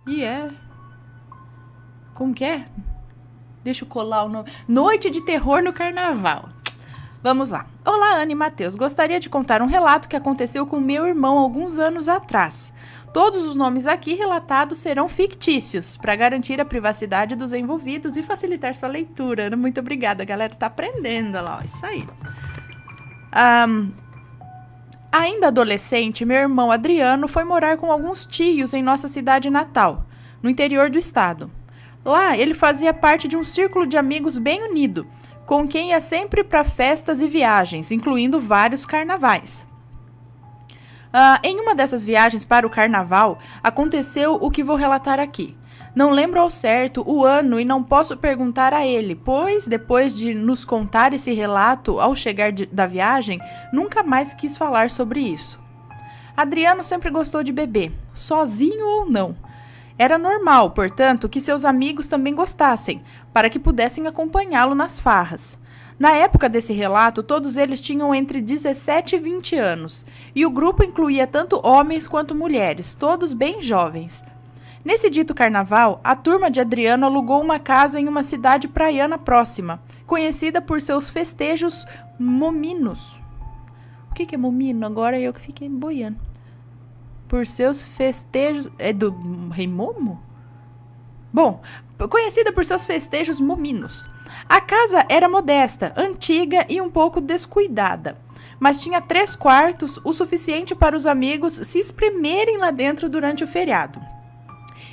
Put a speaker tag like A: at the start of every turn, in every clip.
A: E é... Como que é? Deixa eu colar o nome. Noite de Terror no Carnaval. Vamos lá. Olá, Ana e Matheus. Gostaria de contar um relato que aconteceu com meu irmão alguns anos atrás. Todos os nomes aqui relatados serão fictícios, para garantir a privacidade dos envolvidos e facilitar sua leitura. Muito obrigada, a galera tá aprendendo lá, ó, isso aí. Ainda adolescente, meu irmão Adriano foi morar com alguns tios em nossa cidade natal, no interior do estado. Lá, ele fazia parte de um círculo de amigos bem unido, com quem ia sempre para festas e viagens, incluindo vários carnavais. Em uma dessas viagens para o carnaval, aconteceu o que vou relatar aqui. Não lembro ao certo o ano e não posso perguntar a ele, pois, depois de nos contar esse relato ao chegar da viagem, nunca mais quis falar sobre isso. Adriano sempre gostou de beber, sozinho ou não. Era normal, portanto, que seus amigos também gostassem, para que pudessem acompanhá-lo nas farras. Na época desse relato, todos eles tinham entre 17 e 20 anos, e o grupo incluía tanto homens quanto mulheres, todos bem jovens. Nesse dito carnaval, a turma de Adriano alugou uma casa em uma cidade praiana próxima, conhecida por seus festejos mominos. O que é momino? Agora eu que fiquei boiando. Por seus festejos... É do Rei Momo? Bom, conhecida por seus festejos mominos. A casa era modesta, antiga e um pouco descuidada, mas tinha 3 quartos, o suficiente para os amigos se espremerem lá dentro durante o feriado.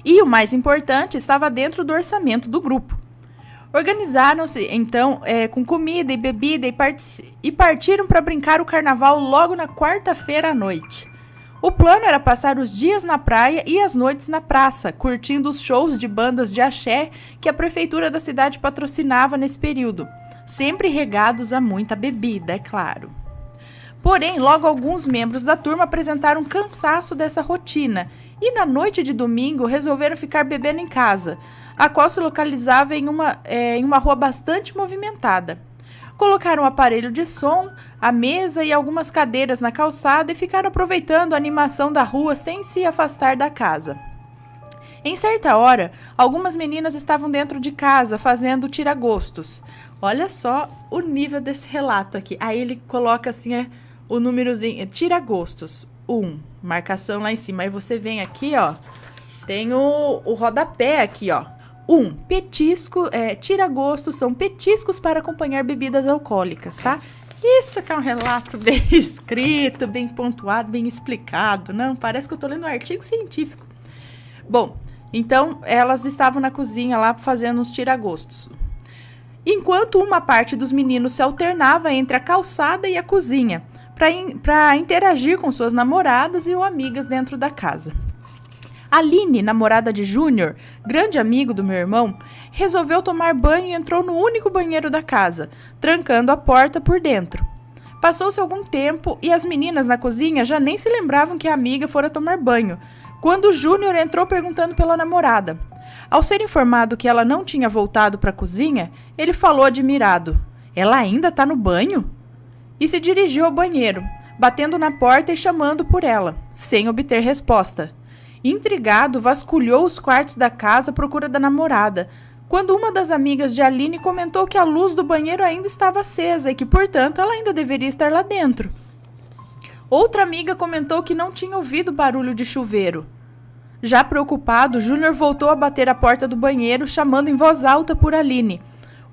A: E o mais importante, estava dentro do orçamento do grupo. Organizaram-se, então, com comida e bebida e partiram para brincar o carnaval logo na quarta-feira à noite. O plano era passar os dias na praia e as noites na praça, curtindo os shows de bandas de axé que a prefeitura da cidade patrocinava nesse período, sempre regados a muita bebida, é claro. Porém, logo alguns membros da turma apresentaram cansaço dessa rotina e na noite de domingo resolveram ficar bebendo em casa, a qual se localizava em uma rua bastante movimentada. Colocaram o aparelho de som, a mesa e algumas cadeiras na calçada e ficaram aproveitando a animação da rua sem se afastar da casa. Em certa hora, algumas meninas estavam dentro de casa fazendo tiragostos. Olha só o nível desse relato aqui. Aí ele coloca assim o númerozinho, tiragostos, 1, marcação lá em cima. Aí você vem aqui, ó, tem o rodapé aqui, ó. 1. Petisco, tira-gosto são petiscos para acompanhar bebidas alcoólicas, tá? Isso que é um relato bem escrito, bem pontuado, bem explicado. Não, parece que eu tô lendo um artigo científico. Bom, então elas estavam na cozinha lá fazendo uns tira-gostos. Enquanto uma parte dos meninos se alternava entre a calçada e a cozinha, para interagir com suas namoradas e ou amigas dentro da casa. Aline, namorada de Júnior, grande amigo do meu irmão, resolveu tomar banho e entrou no único banheiro da casa, trancando a porta por dentro. Passou-se algum tempo e as meninas na cozinha já nem se lembravam que a amiga fora tomar banho, quando Júnior entrou perguntando pela namorada. Ao ser informado que ela não tinha voltado para a cozinha, ele falou admirado: "Ela ainda está no banho?" E se dirigiu ao banheiro, batendo na porta e chamando por ela, sem obter resposta. Intrigado, vasculhou os quartos da casa à procura da namorada, quando uma das amigas de Aline comentou que a luz do banheiro ainda estava acesa e que, portanto, ela ainda deveria estar lá dentro. Outra amiga comentou que não tinha ouvido barulho de chuveiro. Já preocupado, Júnior voltou a bater a porta do banheiro, chamando em voz alta por Aline,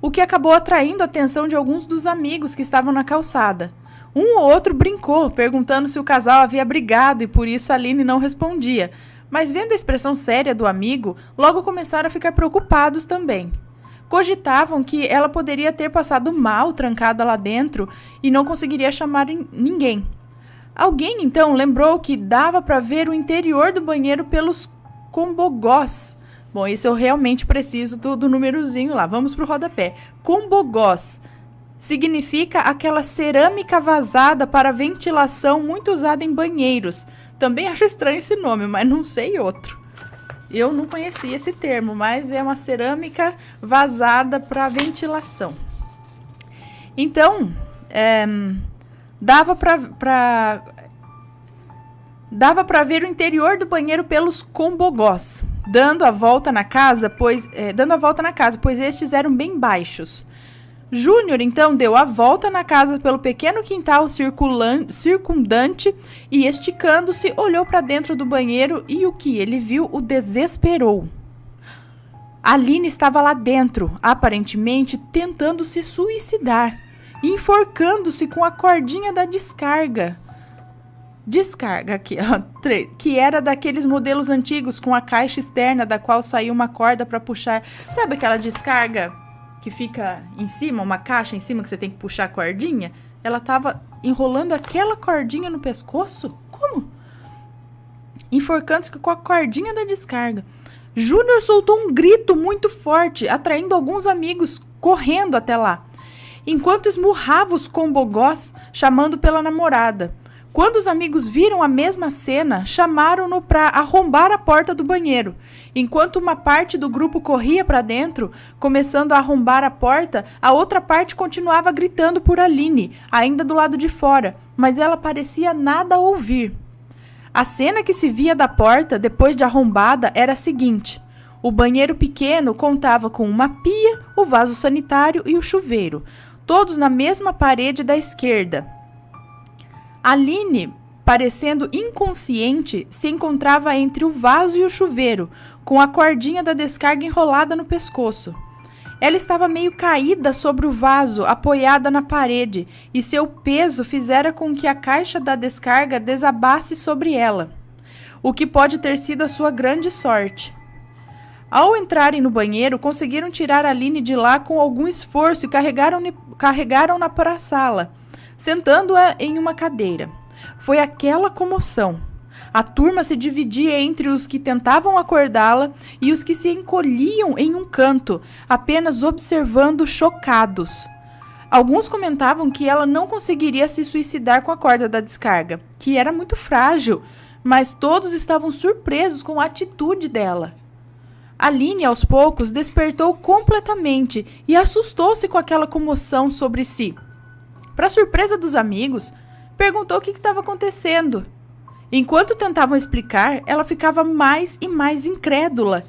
A: o que acabou atraindo a atenção de alguns dos amigos que estavam na calçada. Um ou outro brincou, perguntando se o casal havia brigado e por isso Aline não respondia, mas vendo a expressão séria do amigo, logo começaram a ficar preocupados também. Cogitavam que ela poderia ter passado mal trancada lá dentro e não conseguiria chamar ninguém. Alguém, então, lembrou que dava para ver o interior do banheiro pelos combogós. Bom, isso eu realmente preciso do númerozinho lá. Vamos para o rodapé. Combogós significa aquela cerâmica vazada para ventilação muito usada em banheiros. Também acho estranho esse nome, mas não sei outro. Eu não conhecia esse termo, mas é uma cerâmica vazada para ventilação. Então, dava para ver o interior do banheiro pelos combogós. dando a volta na casa, pois estes eram bem baixos. Júnior, então, deu a volta na casa pelo pequeno quintal circundante e, esticando-se, olhou para dentro do banheiro e o que ele viu o desesperou. Aline estava lá dentro, aparentemente tentando se suicidar, enforcando-se com a cordinha da descarga. Descarga aqui, ó, que era daqueles modelos antigos com a caixa externa da qual saía uma corda para puxar. Sabe aquela descarga que fica em cima, uma caixa em cima que você tem que puxar a cordinha? Ela estava enrolando aquela cordinha no pescoço? Como? Enforcando-se com a cordinha da descarga. Júnior soltou um grito muito forte, atraindo alguns amigos correndo até lá, enquanto esmurrava os combogós, chamando pela namorada. Quando os amigos viram a mesma cena, chamaram-no para arrombar a porta do banheiro. Enquanto uma parte do grupo corria para dentro, começando a arrombar a porta, a outra parte continuava gritando por Aline, ainda do lado de fora, mas ela parecia nada ouvir. A cena que se via da porta, depois de arrombada, era a seguinte: o banheiro pequeno contava com uma pia, o vaso sanitário e o chuveiro, todos na mesma parede da esquerda. Aline, parecendo inconsciente, se encontrava entre o vaso e o chuveiro, com a cordinha da descarga enrolada no pescoço. Ela estava meio caída sobre o vaso, apoiada na parede, e seu peso fizera com que a caixa da descarga desabasse sobre ela, o que pode ter sido a sua grande sorte. Ao entrarem no banheiro, conseguiram tirar Aline de lá com algum esforço e carregaram-na para a sala, sentando-a em uma cadeira. Foi aquela comoção. A turma se dividia entre os que tentavam acordá-la e os que se encolhiam em um canto, apenas observando chocados. Alguns comentavam que ela não conseguiria se suicidar com a corda da descarga, que era muito frágil, mas todos estavam surpresos com a atitude dela. Aline, aos poucos, despertou completamente e assustou-se com aquela comoção sobre si. Para surpresa dos amigos, perguntou o que estava acontecendo. Enquanto tentavam explicar, ela ficava mais e mais incrédula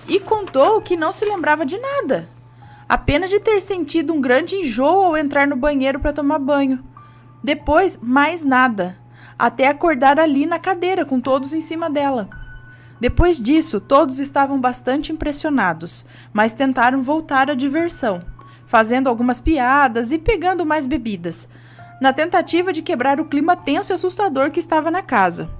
A: e contou que não se lembrava de nada, apenas de ter sentido um grande enjoo ao entrar no banheiro para tomar banho. Depois, mais nada, até acordar ali na cadeira com todos em cima dela. Depois disso, todos estavam bastante impressionados, mas tentaram voltar à diversão, fazendo algumas piadas e pegando mais bebidas, na tentativa de quebrar o clima tenso e assustador que estava na casa.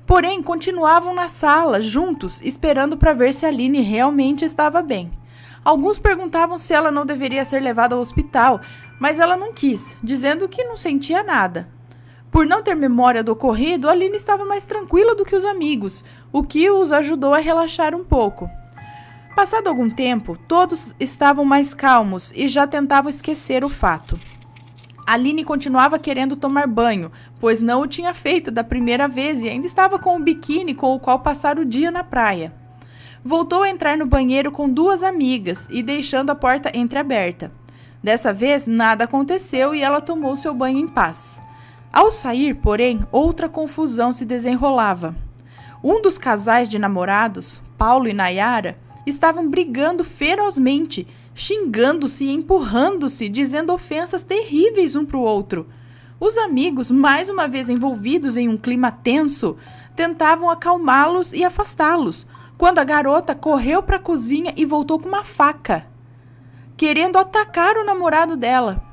A: Porém, continuavam na sala, juntos, esperando para ver se Aline realmente estava bem. Alguns perguntavam se ela não deveria ser levada ao hospital, mas ela não quis, dizendo que não sentia nada. Por não ter memória do ocorrido, Aline estava mais tranquila do que os amigos, o que os ajudou a relaxar um pouco. Passado algum tempo, todos estavam mais calmos e já tentavam esquecer o fato. Aline continuava querendo tomar banho, pois não o tinha feito da primeira vez e ainda estava com o biquíni com o qual passar o dia na praia. Voltou a entrar no banheiro com duas amigas e deixando a porta entreaberta. Dessa vez, nada aconteceu e ela tomou seu banho em paz. Ao sair, porém, outra confusão se desenrolava. Um dos casais de namorados, Paulo e Nayara, estavam brigando ferozmente, xingando-se e empurrando-se, dizendo ofensas terríveis um para o outro. Os amigos, mais uma vez envolvidos em um clima tenso, tentavam acalmá-los e afastá-los, quando a garota correu para a cozinha e voltou com uma faca, querendo atacar o namorado dela.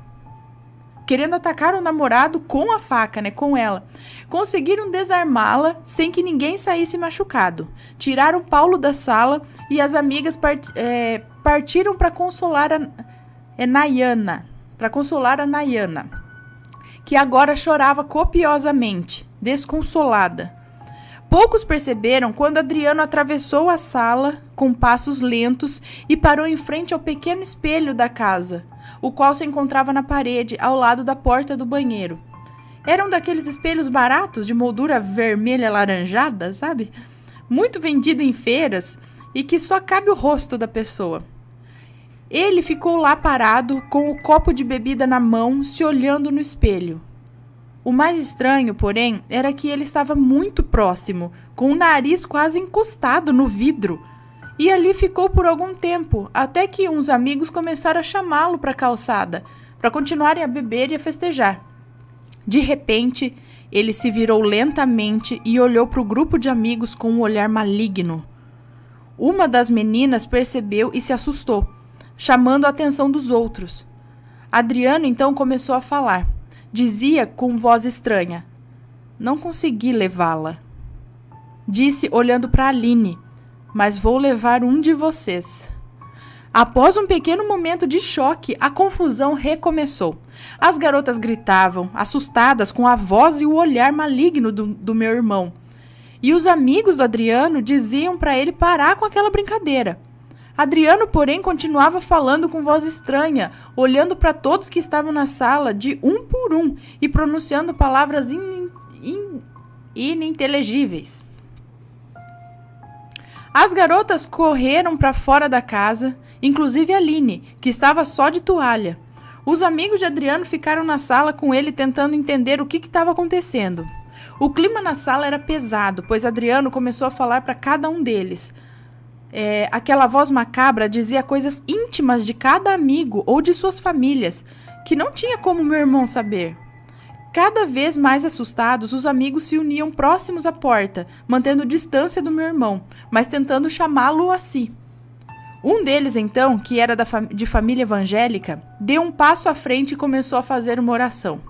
A: Querendo atacar o namorado com a faca, com ela. Conseguiram desarmá-la sem que ninguém saísse machucado. Tiraram Paulo da sala e as amigas partiram para consolar a Nayana, que agora chorava copiosamente, desconsolada. Poucos perceberam quando Adriano atravessou a sala com passos lentos e parou em frente ao pequeno espelho da casa, o qual se encontrava na parede ao lado da porta do banheiro. Era um daqueles espelhos baratos de moldura vermelha alaranjada, sabe? Muito vendido em feiras e que só cabe o rosto da pessoa. Ele ficou lá parado com o copo de bebida na mão, se olhando no espelho. O mais estranho, porém, era que ele estava muito próximo, com o nariz quase encostado no vidro. E ali ficou por algum tempo, até que uns amigos começaram a chamá-lo para a calçada, para continuarem a beber e a festejar. De repente, ele se virou lentamente e olhou para o grupo de amigos com um olhar maligno. Uma das meninas percebeu e se assustou, chamando a atenção dos outros. Adriano então começou a falar. Dizia com voz estranha: "Não consegui levá-la." Disse olhando para Aline: "Mas vou levar um de vocês." Após um pequeno momento de choque, a confusão recomeçou. As garotas gritavam, assustadas com a voz e o olhar maligno do meu irmão. E os amigos do Adriano diziam para ele parar com aquela brincadeira. Adriano, porém, continuava falando com voz estranha, olhando para todos que estavam na sala de um por um e pronunciando palavras ininteligíveis. As garotas correram para fora da casa, inclusive a Aline, que estava só de toalha. Os amigos de Adriano ficaram na sala com ele tentando entender o que estava acontecendo. O clima na sala era pesado, pois Adriano começou a falar para cada um deles. Aquela voz macabra dizia coisas íntimas de cada amigo ou de suas famílias, que não tinha como meu irmão saber. Cada vez mais assustados, os amigos se uniam próximos à porta, mantendo distância do meu irmão, mas tentando chamá-lo a si. Um deles, então, que era de família evangélica, deu um passo à frente e começou a fazer uma oração.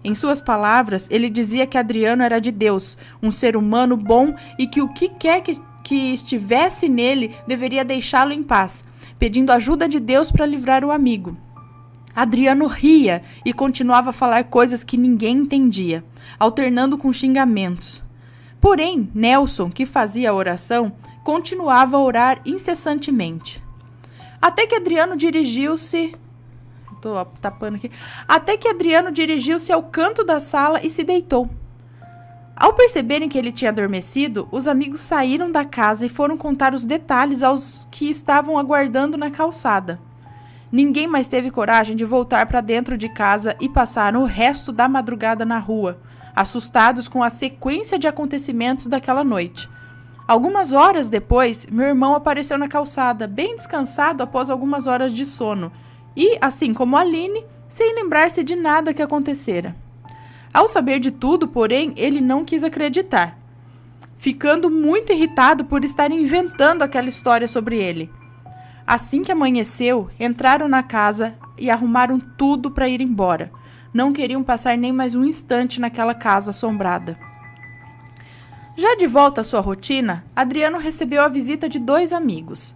A: Em suas palavras, ele dizia que Adriano era de Deus, um ser humano bom e que o que quer que estivesse nele deveria deixá-lo em paz, pedindo ajuda de Deus para livrar o amigo. Adriano ria e continuava a falar coisas que ninguém entendia, alternando com xingamentos. Porém, Nelson, que fazia a oração, continuava a orar incessantemente. Até que Adriano dirigiu-se ao canto da sala e se deitou. Ao perceberem que ele tinha adormecido, os amigos saíram da casa e foram contar os detalhes aos que estavam aguardando na calçada. Ninguém mais teve coragem de voltar para dentro de casa e passaram o resto da madrugada na rua, assustados com a sequência de acontecimentos daquela noite. Algumas horas depois, meu irmão apareceu na calçada, bem descansado após algumas horas de sono, e, assim como Aline, sem lembrar-se de nada que acontecera. Ao saber de tudo, porém, ele não quis acreditar, ficando muito irritado por estar inventando aquela história sobre ele. Assim que amanheceu, entraram na casa e arrumaram tudo para ir embora. Não queriam passar nem mais um instante naquela casa assombrada. Já de volta à sua rotina, Adriano recebeu a visita de dois amigos.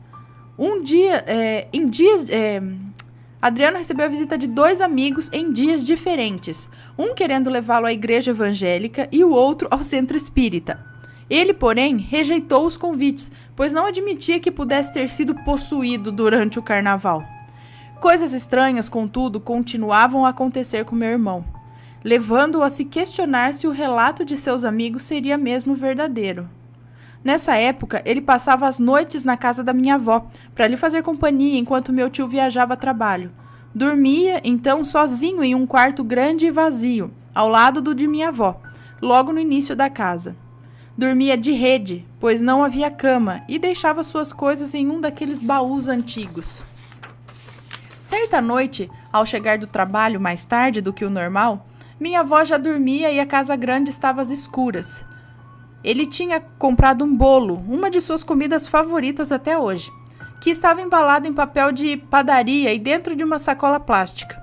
A: Adriano recebeu a visita de dois amigos em dias diferentes, um querendo levá-lo à igreja evangélica e o outro ao centro espírita. Ele, porém, rejeitou os convites, pois não admitia que pudesse ter sido possuído durante o carnaval. Coisas estranhas, contudo, continuavam a acontecer com meu irmão, levando-o a se questionar se o relato de seus amigos seria mesmo verdadeiro. Nessa época, ele passava as noites na casa da minha avó, para lhe fazer companhia enquanto meu tio viajava a trabalho. Dormia, então, sozinho em um quarto grande e vazio, ao lado do de minha avó, logo no início da casa. Dormia de rede, pois não havia cama, e deixava suas coisas em um daqueles baús antigos. Certa noite, ao chegar do trabalho mais tarde do que o normal, minha avó já dormia e a casa grande estava às escuras. Ele tinha comprado um bolo, uma de suas comidas favoritas até hoje, que estava embalado em papel de padaria e dentro de uma sacola plástica.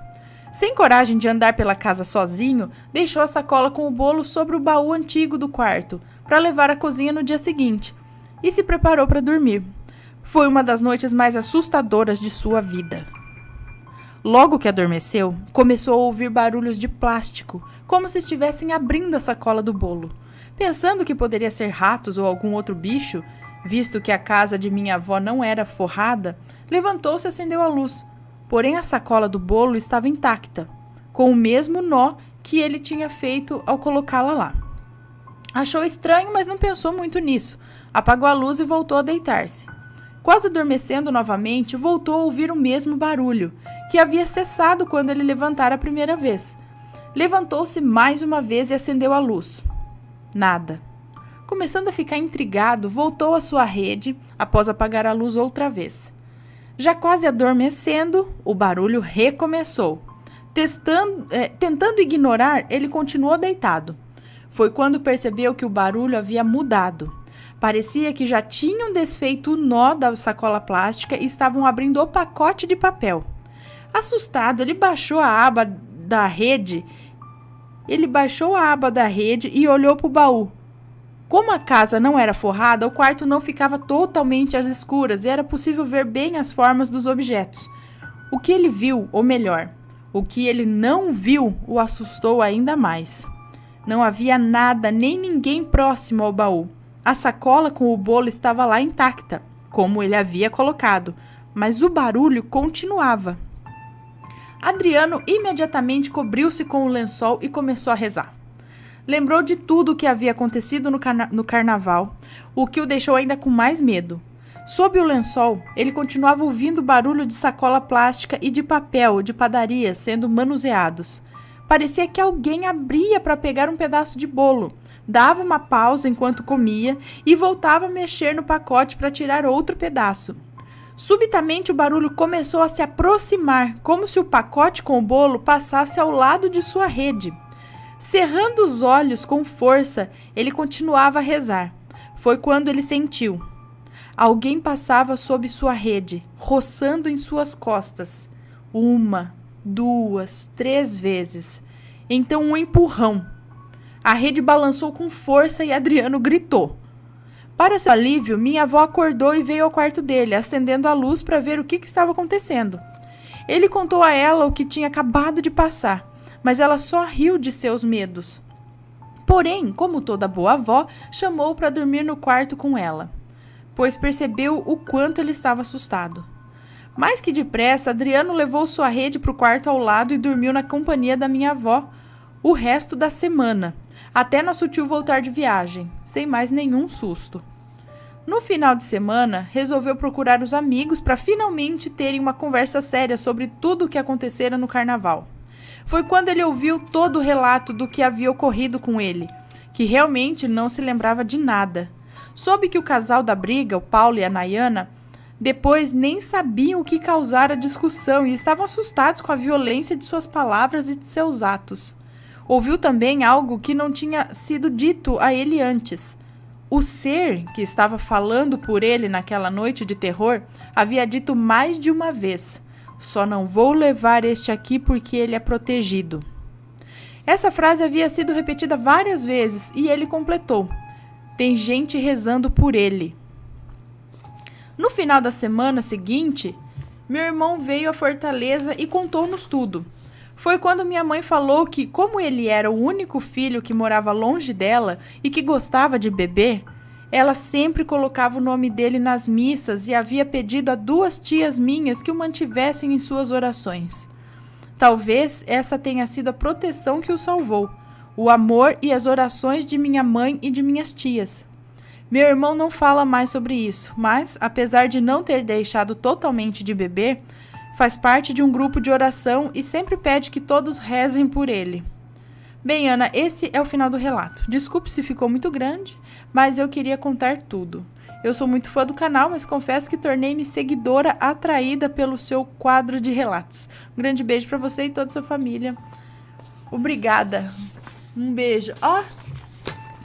A: Sem coragem de andar pela casa sozinho, deixou a sacola com o bolo sobre o baú antigo do quarto, para levar à cozinha no dia seguinte, e se preparou para dormir. Foi uma das noites mais assustadoras de sua vida. Logo que adormeceu, começou a ouvir barulhos de plástico, como se estivessem abrindo a sacola do bolo. Pensando que poderia ser ratos ou algum outro bicho, visto que a casa de minha avó não era forrada, levantou-se e acendeu a luz. Porém, a sacola do bolo estava intacta, com o mesmo nó que ele tinha feito ao colocá-la lá. Achou estranho, mas não pensou muito nisso. Apagou a luz e voltou a deitar-se. Quase adormecendo novamente, voltou a ouvir o mesmo barulho, que havia cessado quando ele levantara a primeira vez. Levantou-se mais uma vez e acendeu a luz. Nada. Começando a ficar intrigado, voltou à sua rede após apagar a luz outra vez. Já quase adormecendo, o barulho recomeçou. Tentando ignorar, ele continuou deitado. Foi quando percebeu que o barulho havia mudado. Parecia que já tinham desfeito o nó da sacola plástica e estavam abrindo o pacote de papel. Assustado, ele baixou a aba da rede e olhou para o baú. Como a casa não era forrada, o quarto não ficava totalmente às escuras e era possível ver bem as formas dos objetos. O que ele viu, ou melhor, o que ele não viu, o assustou ainda mais. Não havia nada nem ninguém próximo ao baú. A sacola com o bolo estava lá intacta, como ele havia colocado, mas o barulho continuava. Adriano imediatamente cobriu-se com o lençol e começou a rezar. Lembrou de tudo o que havia acontecido no carnaval, o que o deixou ainda com mais medo. Sob o lençol, ele continuava ouvindo o barulho de sacola plástica e de papel de padaria sendo manuseados. Parecia que alguém abria para pegar um pedaço de bolo, dava uma pausa enquanto comia e voltava a mexer no pacote para tirar outro pedaço. Subitamente o barulho começou a se aproximar, como se o pacote com o bolo passasse ao lado de sua rede. Cerrando os olhos com força, ele continuava a rezar. Foi quando ele sentiu. Alguém passava sob sua rede, roçando em suas costas. 1, 2, 3 vezes. Então um empurrão. A rede balançou com força e Adriano gritou. Para seu alívio, minha avó acordou e veio ao quarto dele, acendendo a luz para ver o que estava acontecendo. Ele contou a ela o que tinha acabado de passar, mas ela só riu de seus medos. Porém, como toda boa avó, chamou-o para dormir no quarto com ela, pois percebeu o quanto ele estava assustado. Mais que depressa, Adriano levou sua rede para o quarto ao lado e dormiu na companhia da minha avó o resto da semana, até nosso tio voltar de viagem, sem mais nenhum susto. No final de semana, resolveu procurar os amigos para finalmente terem uma conversa séria sobre tudo o que acontecera no carnaval. Foi quando ele ouviu todo o relato do que havia ocorrido com ele, que realmente não se lembrava de nada. Soube que o casal da briga, o Paulo e a Nayana, depois nem sabiam o que causara a discussão e estavam assustados com a violência de suas palavras e de seus atos. Ouviu também algo que não tinha sido dito a ele antes. O ser que estava falando por ele naquela noite de terror havia dito mais de uma vez: só não vou levar este aqui porque ele é protegido. Essa frase havia sido repetida várias vezes e ele completou: tem gente rezando por ele. No final da semana seguinte, meu irmão veio à Fortaleza e contou-nos tudo. Foi quando minha mãe falou que, como ele era o único filho que morava longe dela e que gostava de beber, ela sempre colocava o nome dele nas missas e havia pedido a 2 tias minhas que o mantivessem em suas orações. Talvez essa tenha sido a proteção que o salvou, o amor e as orações de minha mãe e de minhas tias. Meu irmão não fala mais sobre isso, mas, apesar de não ter deixado totalmente de beber, faz parte de um grupo de oração e sempre pede que todos rezem por ele. Bem, Ana, esse é o final do relato. Desculpe se ficou muito grande, mas eu queria contar tudo. Eu sou muito fã do canal, mas confesso que tornei-me seguidora atraída pelo seu quadro de relatos. Um grande beijo para você e toda a sua família. Obrigada. Um beijo. Ó,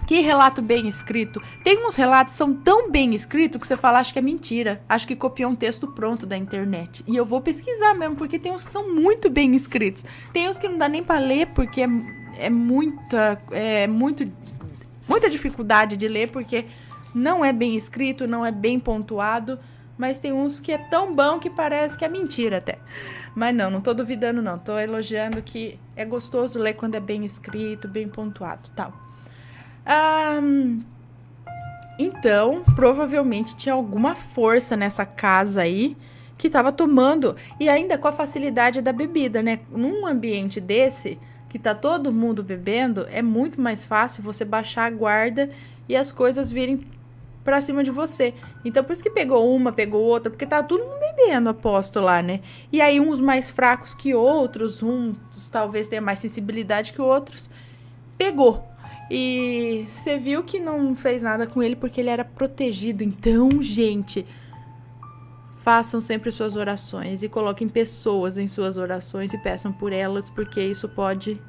A: que relato bem escrito. Tem uns relatos que são tão bem escritos que você fala, acho que é mentira. Acho que copiou um texto pronto da internet. E eu vou pesquisar mesmo, porque tem uns que são muito bem escritos. Tem uns que não dá nem para ler, porque muita dificuldade de ler, porque não é bem escrito, não é bem pontuado. Mas tem uns que é tão bom que parece que é mentira até. Mas não tô duvidando não. Tô elogiando que é gostoso ler quando é bem escrito, bem pontuado, tal. Então, provavelmente tinha alguma força nessa casa aí que estava tomando, e ainda com a facilidade da bebida, né? Num ambiente desse, que tá todo mundo bebendo, é muito mais fácil você baixar a guarda e as coisas virem pra cima de você. Então, por isso que pegou uma, pegou outra, porque tá todo mundo bebendo, aposto lá, né? E aí, uns mais fracos que outros, uns talvez tenha mais sensibilidade que outros, pegou. E você viu que não fez nada com ele porque ele era protegido. Então, gente, façam sempre suas orações e coloquem pessoas em suas orações e peçam por elas, porque isso pode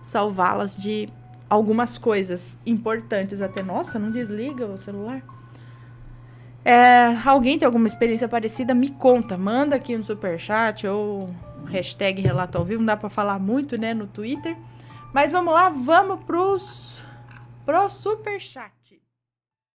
A: salvá-las de algumas coisas importantes até. Nossa, não desliga o celular? Alguém tem alguma experiência parecida? Me conta, manda aqui no superchat ou hashtag relato ao vivo, não dá pra falar muito, né, no Twitter. Mas vamos lá, vamos pro superchat.